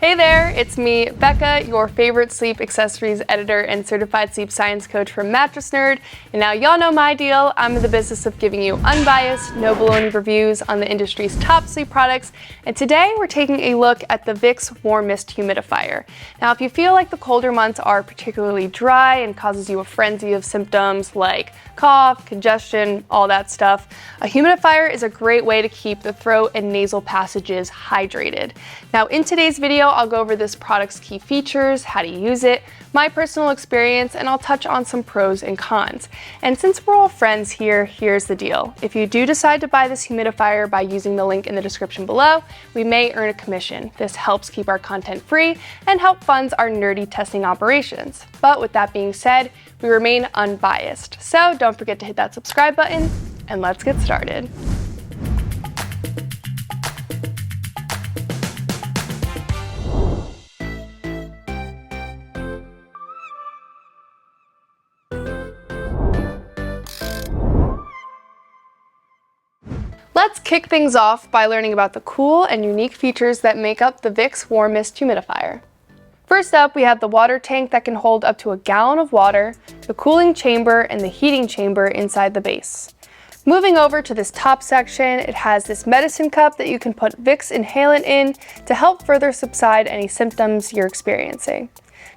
Hey there, it's me, Becca, your favorite sleep accessories editor and certified sleep science coach from Mattress Nerd. And now y'all know my deal. I'm in the business of giving you unbiased, no baloney reviews on the industry's top sleep products. And today we're taking a look at the Vicks Warm Mist Humidifier. Now, if you feel like the colder months are particularly dry and causes you a frenzy of symptoms like cough, congestion, all that stuff, a humidifier is a great way to keep the throat and nasal passages hydrated. Now, in today's video, I'll go over this product's key features, how to use it, my personal experience, and I'll touch on some pros and cons. And since we're all friends here, here's the deal. If you do decide to buy this humidifier by using the link in the description below, we may earn a commission. This helps keep our content free and help funds our nerdy testing operations. But with that being said, we remain unbiased. So don't forget to hit that subscribe button, and let's get started. Let's kick things off by learning about the cool and unique features that make up the Vicks Warm Mist Humidifier. First up, we have the water tank that can hold up to 1 gallon of water, the cooling chamber, and the heating chamber inside the base. Moving over to this top section, it has this medicine cup that you can put Vicks inhalant in to help further subside any symptoms you're experiencing.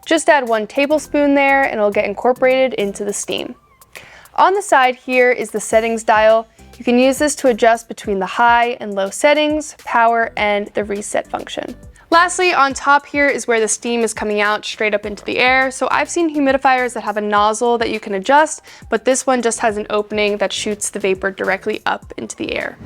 Just add 1 tablespoon there and it'll get incorporated into the steam. On the side here is the settings dial. You can use this to adjust between the high and low settings, power, and the reset function. Lastly, on top here is where the steam is coming out straight up into the air. So I've seen humidifiers that have a nozzle that you can adjust, but this one just has an opening that shoots the vapor directly up into the air.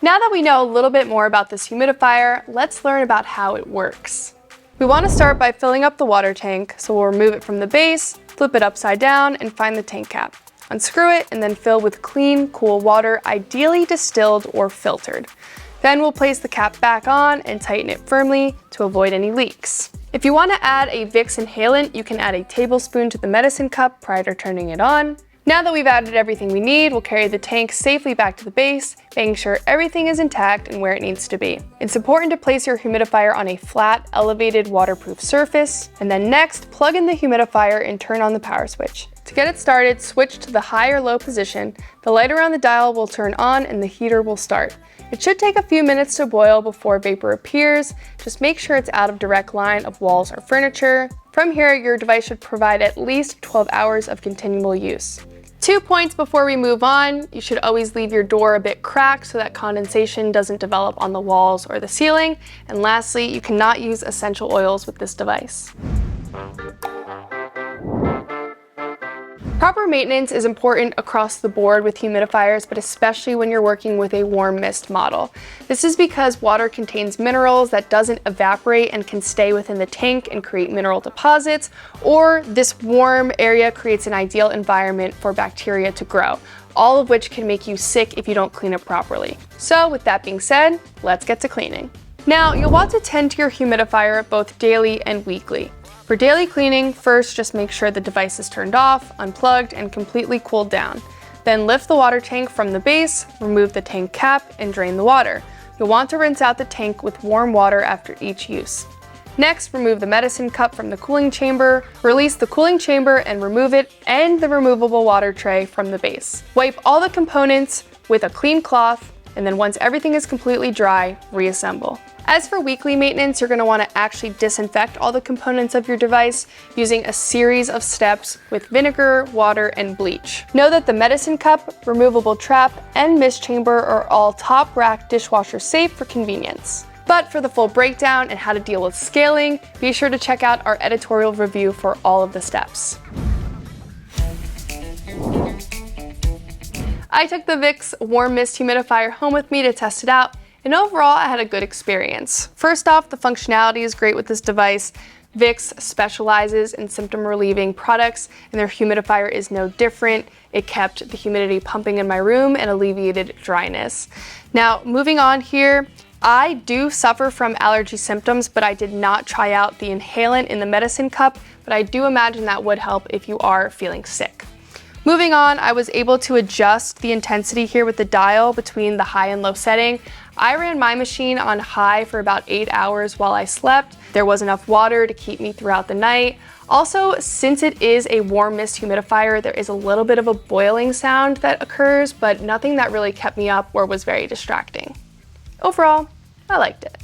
Now that we know a little bit more about this humidifier, let's learn about how it works. We want to start by filling up the water tank, so we'll remove it from the base, flip it upside down, and find the tank cap. Unscrew it and then fill with clean, cool water, ideally distilled or filtered. Then we'll place the cap back on and tighten it firmly to avoid any leaks. If you want to add a Vicks inhalant, you can add a tablespoon to the medicine cup prior to turning it on. Now that we've added everything we need, we'll carry the tank safely back to the base, making sure everything is intact and where it needs to be. It's important to place your humidifier on a flat, elevated, waterproof surface, and then next, plug in the humidifier and turn on the power switch. To get it started, switch to the high or low position. The light around the dial will turn on and the heater will start. It should take a few minutes to boil before vapor appears. Just make sure it's out of direct line of walls or furniture. From here, your device should provide at least 12 hours of continual use. 2 points before we move on, you should always leave your door a bit cracked so that condensation doesn't develop on the walls or the ceiling. And lastly, you cannot use essential oils with this device. Proper maintenance is important across the board with humidifiers, but especially when you're working with a warm mist model. This is because water contains minerals that doesn't evaporate and can stay within the tank and create mineral deposits, or this warm area creates an ideal environment for bacteria to grow, all of which can make you sick if you don't clean it properly. So with that being said, let's get to cleaning. Now, you'll want to tend to your humidifier both daily and weekly. For daily cleaning, first just make sure the device is turned off, unplugged, and completely cooled down. Then lift the water tank from the base, remove the tank cap, and drain the water. You'll want to rinse out the tank with warm water after each use. Next, remove the medicine cup from the cooling chamber, release the cooling chamber and remove it, and the removable water tray from the base. Wipe all the components with a clean cloth, and then once everything is completely dry, reassemble. As for weekly maintenance, you're going to want to actually disinfect all the components of your device using a series of steps with vinegar, water, and bleach. Know that the medicine cup, removable trap, and mist chamber are all top rack dishwasher safe for convenience. But for the full breakdown and how to deal with scaling, be sure to check out our editorial review for all of the steps. I took the Vicks Warm Mist Humidifier home with me to test it out, and overall I had a good experience. First off, the functionality is great with this device. Vicks specializes in symptom relieving products, and their humidifier is no different. It kept the humidity pumping in my room and alleviated dryness. Now, moving on here, I do suffer from allergy symptoms, but I did not try out the inhalant in the medicine cup, but I do imagine that would help if you are feeling sick. Moving on, I was able to adjust the intensity here with the dial between the high and low setting. I ran my machine on high for about 8 hours while I slept. There was enough water to keep me throughout the night. Also, since it is a warm mist humidifier, there is a little bit of a boiling sound that occurs, but nothing that really kept me up or was very distracting. Overall, I liked it.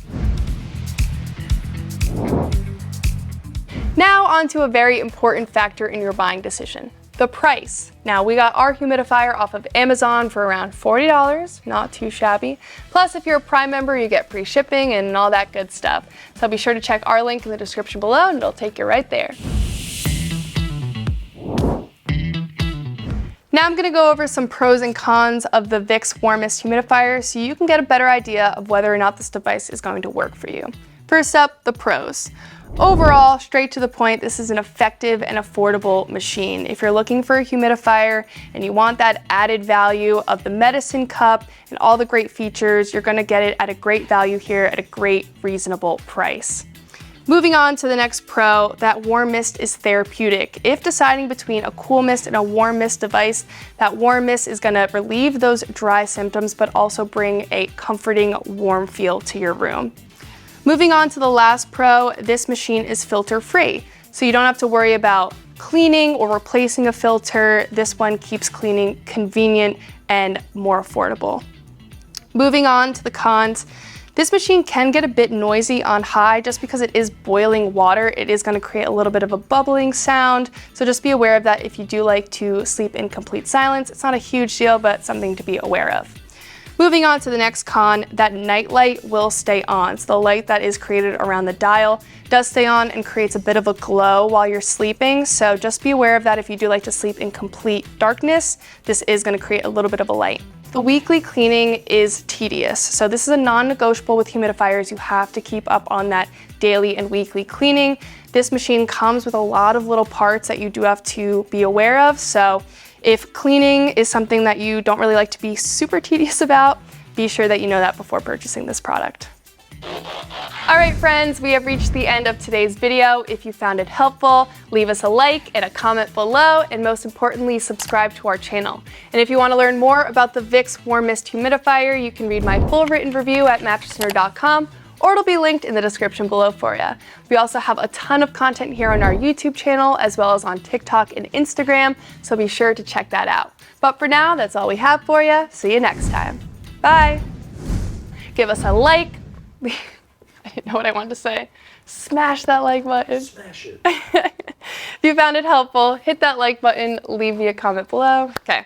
Now on to a very important factor in your buying decision. The price. Now, we got our humidifier off of Amazon for around $40, not too shabby. Plus, if you're a Prime member, you get free shipping and all that good stuff. So be sure to check our link in the description below and it'll take you right there. Now I'm gonna go over some pros and cons of the Vicks Warm Mist Humidifier so you can get a better idea of whether or not this device is going to work for you. First up, the pros. Overall, straight to the point, this is an effective and affordable machine. If you're looking for a humidifier and you want that added value of the medicine cup and all the great features, you're gonna get it at a great value here at a great, reasonable price. Moving on to the next pro, that warm mist is therapeutic. If deciding between a cool mist and a warm mist device, that warm mist is gonna relieve those dry symptoms, but also bring a comforting, warm feel to your room. Moving on to the last pro, this machine is filter free. So you don't have to worry about cleaning or replacing a filter. This one keeps cleaning convenient and more affordable. Moving on to the cons, this machine can get a bit noisy on high just because it is boiling water. It is gonna create a little bit of a bubbling sound. So just be aware of that if you do like to sleep in complete silence. It's not a huge deal, but something to be aware of. Moving on to the next con, that night light will stay on. So the light that is created around the dial does stay on and creates a bit of a glow while you're sleeping. So just be aware of that if you do like to sleep in complete darkness. This is gonna create a little bit of a light. The weekly cleaning is tedious. So this is a non-negotiable with humidifiers. You have to keep up on that daily and weekly cleaning. This machine comes with a lot of little parts that you do have to be aware of. So if cleaning is something that you don't really like to be super tedious about, be sure that you know that before purchasing this product. All right, friends, we have reached the end of today's video. If you found it helpful, leave us a like and a comment below, and most importantly, subscribe to our channel. And if you want to learn more about the Vicks Warm Mist Humidifier, you can read my full written review at mattressnerd.com, or it'll be linked in the description below for you. We also have a ton of content here on our YouTube channel, as well as on TikTok and Instagram, so be sure to check that out. But for now, that's all we have for you. See you next time. Bye. Give us a like. I didn't know what I wanted to say. Smash that like button. Smash it. If you found it helpful, hit that like button, leave me a comment below. Okay.